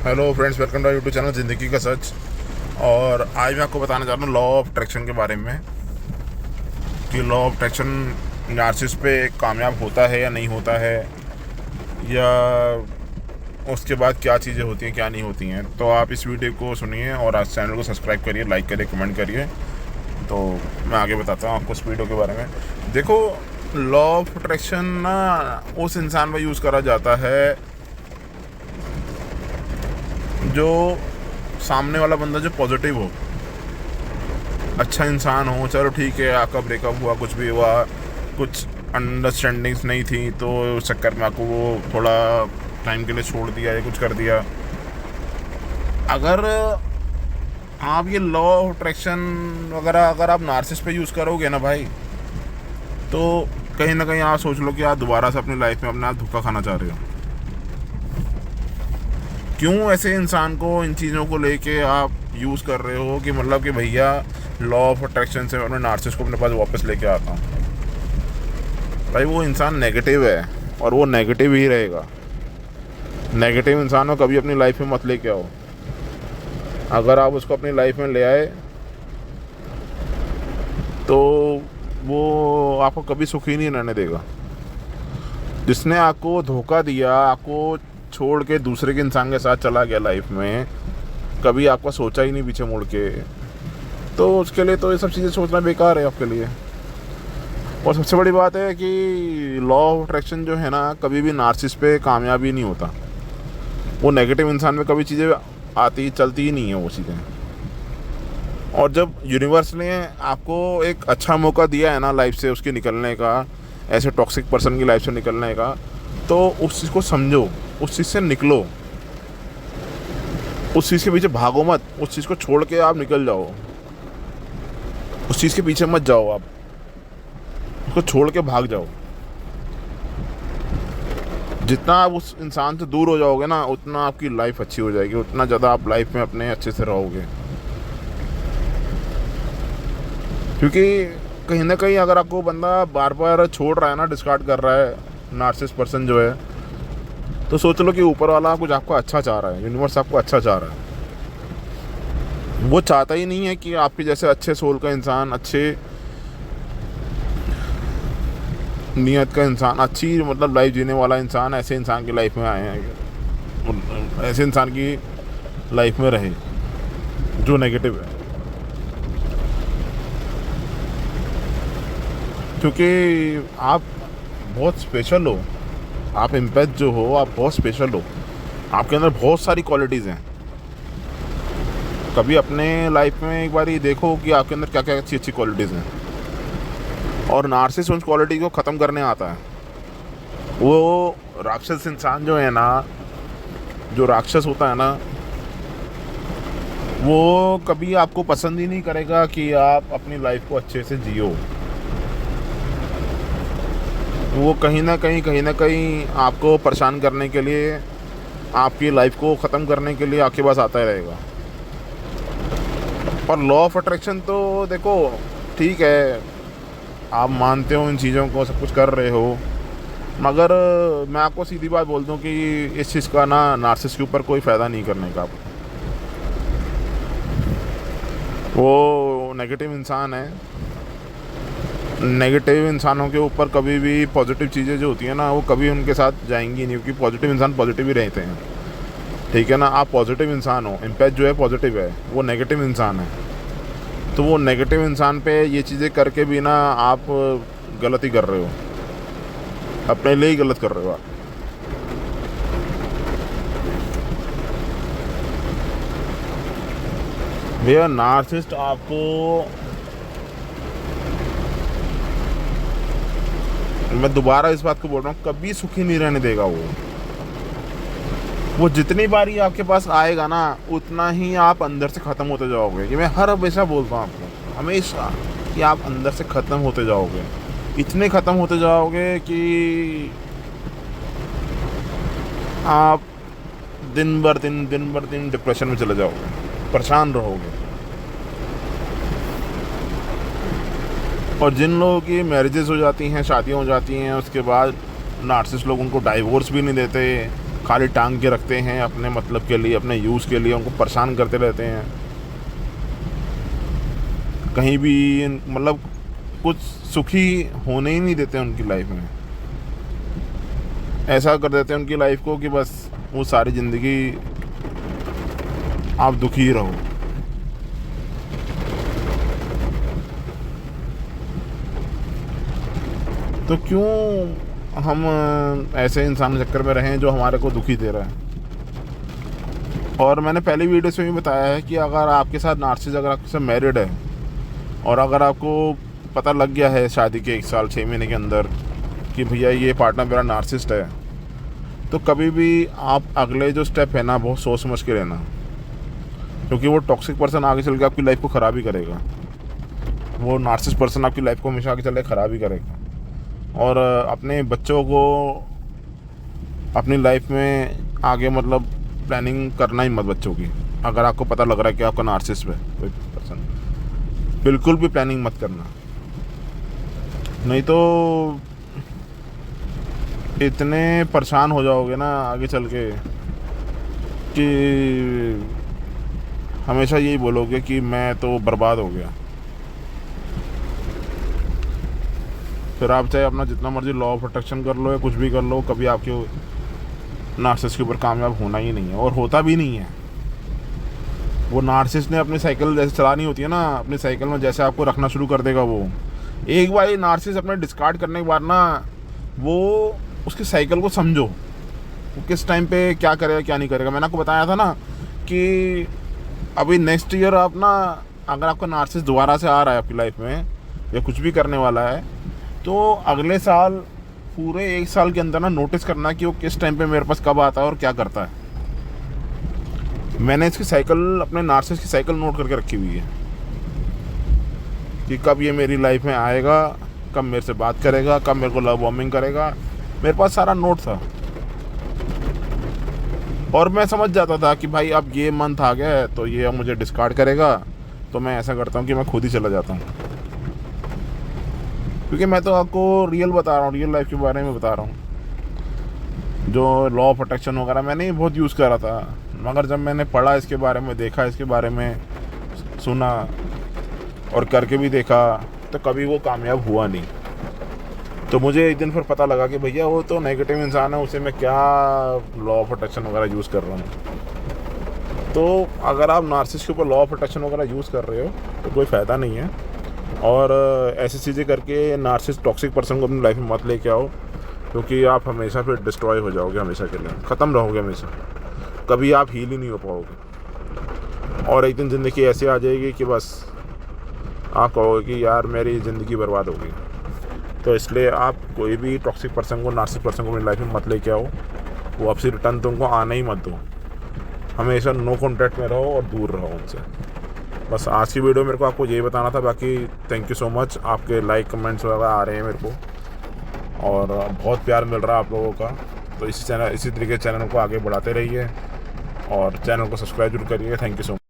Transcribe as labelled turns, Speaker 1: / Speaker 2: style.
Speaker 1: Hello friends, welcome to YouTube channel ज़िंदगी का सच। और आज मैं आपको बताने जा रहा हूँ लॉ ऑफ अट्रैक्शन के बारे में कि लॉ ऑफ अट्रैक्शन नार्सिसिस्ट पे कामयाब होता है या नहीं होता है, या उसके बाद क्या चीज़ें होती हैं क्या नहीं होती हैं। तो आप इस वीडियो को सुनिए और आज चैनल को सब्सक्राइब करिए, लाइक करिए, कमेंट करिए। तो मैं आगे बताता हूँ आपको इस वीडियो के बारे में। देखो, लॉ ऑफ अट्रैक्शन ना उस इंसान पर यूज़ करा जाता है जो सामने वाला बंदा जो पॉजिटिव हो, अच्छा इंसान हो। चलो ठीक है, आपका ब्रेकअप हुआ, कुछ भी हुआ, कुछ अंडरस्टैंडिंग्स नहीं थी, तो उस चक्कर में आपको वो थोड़ा टाइम के लिए छोड़ दिया या कुछ कर दिया। अगर आप ये लॉ ऑफ अट्रैक्शन वगैरह अगर आप नार्सिसिस्ट पे यूज़ करोगे ना भाई, तो कहीं ना कहीं आप सोच लो कि आप दोबारा से अपनी लाइफ में अपने आप धोखा खाना चाह रहे हो। क्यों ऐसे इंसान को इन चीज़ों को लेके आप यूज़ कर रहे हो कि मतलब कि भैया लॉ ऑफ अट्रैक्शन से मैं अपने नार्सिसिस्ट को अपने पास वापस लेके आता हूँ। भाई वो इंसान नेगेटिव है और वो नेगेटिव ही रहेगा। नेगेटिव इंसान को कभी अपनी लाइफ में मत लेके आओ। अगर आप उसको अपनी लाइफ में ले आए तो वो आपको कभी सुखी नहीं रहने देगा। जिसने आपको धोखा दिया, आपको छोड़ के दूसरे के इंसान के साथ चला गया लाइफ में, कभी आपका सोचा ही नहीं पीछे मुड़ के, तो उसके लिए तो ये सब चीज़ें सोचना बेकार है आपके लिए। और सबसे बड़ी बात है कि लॉ ऑफ अट्रैक्शन जो है ना, कभी भी नार्सिसिस्ट पे कामयाब ही नहीं होता। वो नेगेटिव इंसान में कभी चीज़ें आती चलती ही नहीं है वो चीज़ें। और जब यूनिवर्स ने आपको एक अच्छा मौका दिया है ना लाइफ से उसके निकलने का, ऐसे टॉक्सिक पर्सन की लाइफ से निकलने का, तो उस चीज़ को समझो, उस चीज़ से निकलो, उस चीज़ के पीछे भागो मत, उस चीज़ को छोड़ के आप निकल जाओ। उस चीज़ के पीछे मत जाओ, आप उसको छोड़ के भाग जाओ। जितना आप उस इंसान से दूर हो जाओगे ना, उतना आपकी लाइफ अच्छी हो जाएगी, उतना ज़्यादा आप लाइफ में अपने अच्छे से रहोगे। क्योंकि कहीं ना कहीं अगर आपको बंदा बार बार छोड़ रहा है ना, डिस्कार्ड कर रहा है, नार्सिसिस्ट पर्सन जो है, तो सोच लो कि ऊपर वाला कुछ आपको अच्छा चाह रहा है, यूनिवर्स आपको अच्छा चाह रहा है। वो चाहता ही नहीं है कि आपके जैसे अच्छे सोल का इंसान, अच्छे नीयत का इंसान, अच्छी मतलब लाइफ जीने वाला इंसान ऐसे इंसान की लाइफ में आए हैं, ऐसे इंसान की लाइफ में रहे जो नेगेटिव है। क्योंकि आप बहुत स्पेशल हो, आप एम्पैथ जो हो, आप बहुत स्पेशल हो, आपके अंदर बहुत सारी क्वालिटीज़ हैं। कभी अपने लाइफ में एक बार ये देखो कि आपके अंदर क्या क्या अच्छी अच्छी क्वालिटीज़ हैं। और नार्सिसिस्ट उन क्वालिटी को ख़त्म करने आता है। वो राक्षस इंसान जो है ना, जो राक्षस होता है ना, वो कभी आपको पसंद ही नहीं करेगा कि आप अपनी लाइफ को अच्छे से जियो। वो कहीं ना कहीं आपको परेशान करने के लिए, आपकी लाइफ को ख़त्म करने के लिए आपके पास आता ही रहेगा। और लॉ ऑफ अट्रैक्शन तो देखो, ठीक है, आप मानते हो इन चीज़ों को, सब कुछ कर रहे हो, मगर मैं आपको सीधी बात बोल दूं कि इस चीज़ का ना नार्सिसिस्ट के ऊपर कोई फ़ायदा नहीं करने का। वो नेगेटिव इंसान है। नेगेटिव इंसानों के ऊपर कभी भी पॉजिटिव चीज़ें जो होती हैं ना, वो कभी उनके साथ जाएंगी नहीं, क्योंकि पॉजिटिव इंसान पॉजिटिव ही रहते हैं। ठीक है ना, आप पॉजिटिव इंसान हो, इम्पैक्ट जो है पॉजिटिव है, वो नेगेटिव इंसान है। तो वो नेगेटिव इंसान पे ये चीज़ें करके भी ना आप गलती कर रहे हो, अपने लिए ही गलत कर रहे हो आप। भैया नार्सिसिस्ट आपको, मैं दोबारा इस बात को बोल रहा हूँ, कभी सुखी नहीं रहने देगा। वो जितनी बारी आपके पास आएगा ना, उतना ही आप अंदर से ख़त्म होते जाओगे। ये मैं हर हमेशा बोलता हूँ आपको, हमेशा, कि आप अंदर से ख़त्म होते जाओगे, इतने ख़त्म होते जाओगे कि आप दिन भर दिन डिप्रेशन में चले जाओगे, परेशान रहोगे। और जिन लोगों की मैरिजेस हो जाती हैं, शादियाँ हो जाती हैं, उसके बाद नार्सिसिस्ट लोग उनको डाइवोर्स भी नहीं देते, खाली टांग के रखते हैं अपने मतलब के लिए, अपने यूज़ के लिए, उनको परेशान करते रहते हैं। कहीं भी मतलब कुछ सुखी होने ही नहीं देते उनकी लाइफ में। ऐसा कर देते हैं उनकी लाइफ को कि बस वो सारी ज़िंदगी आप दुखी रहो। तो क्यों हम ऐसे इंसान के चक्कर में रहें जो हमारे को दुखी दे रहा है। और मैंने पहली वीडियो में भी बताया है कि अगर आपके साथ नार्सिसिस्ट, अगर आपके साथ मैरिड है और अगर आपको पता लग गया है शादी के 1 साल 6 महीने के अंदर कि भैया ये पार्टनर मेरा नार्सिसिस्ट है, तो कभी भी आप अगले जो स्टेप है ना बहुत सोच समझ के लेना, क्योंकि वो टॉक्सिक पर्सन आगे चल के आपकी लाइफ को ख़राब ही करेगा। वो नार्सिसिस्ट पर्सन आपकी लाइफ को हमेशा आगे चल के ख़राब ही करेगा। और अपने बच्चों को अपनी लाइफ में आगे मतलब प्लानिंग करना ही मत बच्चों की। अगर आपको पता लग रहा है कि आपका नार्सिसिस्ट है कोई पर्सन, बिल्कुल भी प्लानिंग मत करना, नहीं तो इतने परेशान हो जाओगे ना आगे चल के कि हमेशा यही बोलोगे कि मैं तो बर्बाद हो गया। फिर आप चाहे अपना जितना मर्जी लॉ ऑफ अट्रैक्शन कर लो या कुछ भी कर लो, कभी आपके नार्सिसिस्ट के ऊपर कामयाब होना ही नहीं है, और होता भी नहीं है। वो नार्सिसिस्ट ने अपनी साइकिल जैसे चलानी होती है ना, अपनी साइकिल में जैसे आपको रखना शुरू कर देगा वो। एक बार ये नार्सिसिस्ट अपने डिस्कार्ड करने के बाद ना, वो उसकी साइकिल को समझो, वो किस टाइम पे क्या करेगा क्या नहीं करेगा। मैंने आपको बताया था ना कि अभी नेक्स्ट ईयर आप ना, अगर आपका नार्सिसिस्ट दोबारा से आ रहा है आपकी लाइफ में या कुछ भी करने वाला है, तो अगले साल पूरे 1 साल के अंदर ना नोटिस करना कि वो किस टाइम पे मेरे पास कब आता है और क्या करता है। मैंने इसकी साइकिल, अपने नार्सिसिस्ट की साइकिल नोट करके रखी हुई है कि कब ये मेरी लाइफ में आएगा, कब मेरे से बात करेगा, कब मेरे को लव बॉम्बिंग करेगा। मेरे पास सारा नोट था और मैं समझ जाता था कि भाई अब ये मंथ आ गया है तो ये अब मुझे डिस्कार्ड करेगा, तो मैं ऐसा करता हूँ कि मैं खुद ही चला जाता हूँ। क्योंकि मैं तो आपको रियल बता रहा हूँ, रियल लाइफ के बारे में बता रहा हूँ। जो लॉ ऑफ अट्रैक्शन वगैरह मैंने बहुत यूज़ करा था, मगर जब मैंने पढ़ा इसके बारे में, देखा इसके बारे में, सुना और करके भी देखा, तो कभी वो कामयाब हुआ नहीं। तो मुझे एक दिन फिर पता लगा कि भैया वो तो नेगेटिव इंसान है, उसे मैं क्या लॉ ऑफ अट्रैक्शन वगैरह यूज़ कर रहा हूँ। तो अगर आप नार्सिसिस्ट के ऊपर लॉ ऑफ अट्रैक्शन वगैरह यूज़ कर रहे हो तो कोई फ़ायदा नहीं है। और ऐसी चीज़ें करके नार्सिसिस्ट टॉक्सिक पर्सन को अपनी लाइफ में मत लेके आओ, क्योंकि आप हमेशा फिर डिस्ट्रॉय हो जाओगे, हमेशा के लिए ख़त्म रहोगे, हमेशा कभी आप हील ही नहीं हो पाओगे। और एक दिन ज़िंदगी ऐसी आ जाएगी कि बस आप कहोगे कि यार मेरी ज़िंदगी बर्बाद हो गई। तो इसलिए आप कोई भी टॉक्सिक पर्सन को, नार्सिसिस्ट पर्सन को अपनी लाइफ में मत लेके आओ। वो आपसे रिटर्न तुमको आने ही मत दो। हमेशा नो कॉन्टैक्ट में रहो और दूर रहो उनसे। बस आज की वीडियो मेरे को आपको यही बताना था। बाकी थैंक यू सो मच, आपके लाइक कमेंट्स वगैरह आ रहे हैं मेरे को और बहुत प्यार मिल रहा है आप लोगों का। तो इसी तरीके से चैनल को आगे बढ़ाते रहिए और चैनल को सब्सक्राइब जरूर करिए। Thank you so much.